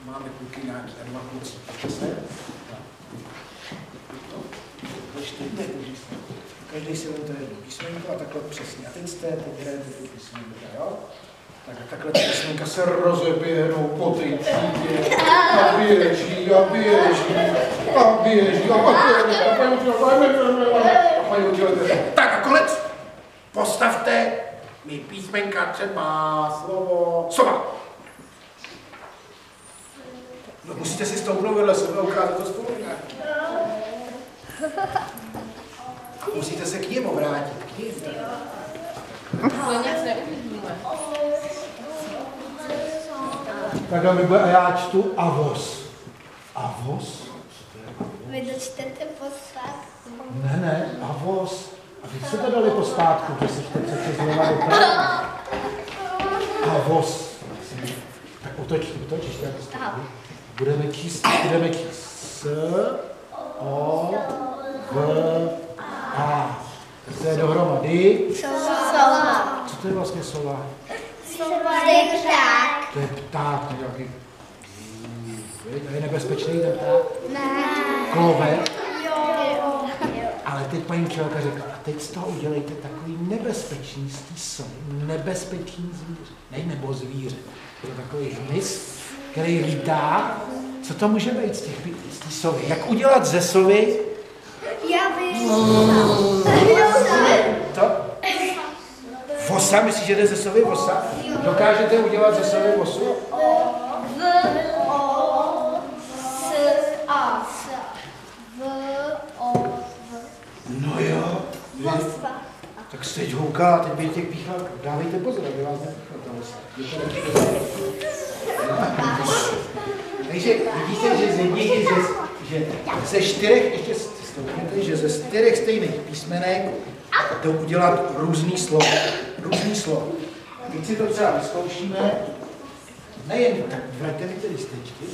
Máme kluky nějaký a dva kluci. Každý si vezme to jedno písmenko a takhle přesně. A teď jste, teď hrajete tu písmenku, jo? Tak a takhle ta písmenka se rozeběhnou po té třídě a běží a běží a běží a paní učitelka. Tak a konec. Postavte mi písmenka třeba slovo sova. No, musíte si stoupnout vedle sebe a ukázat to spolu nějaký. A musíte se k němu vrátit. K němu. Takhle mi bude a já čtu avos. Avos? Vy dočtete posádku. Ne, avos. A vy jste to dali posádku, že si chcete zleva doprava. Avos. Tak utoč, ještě budeme číst S, O, V, A. To je dohromady. Sova. Co to je vlastně sova? Sova je pták. To je pták, nějaký. To je nebezpečný ten pták? Ne. Klove. Jo. Ale teď paní učitelka řekla, a teď z toho udělejte takový nebezpečný z té sovy. Nebezpečný zvíře. Ne, nebo zvíře. To je takový hmyz, který lítá. Co to může být z té sovy? Jak udělat ze sovy? Já vím. To? Vosa? Myslíš, že jde ze sovy vosa? Dokážete udělat ze sovy vosu? No jo. Tak se teď houká, teď by těch píchal. Dávejte pozor, aby vás nepíchal ta vosa. Takže vidíte, že ze 4, ještě stoupněte, že ze 4 stejných písmenek to udělat různý slovo. Teď si to třeba vyzkoušíme. Nejen tak, vraťte mi tedy stečky.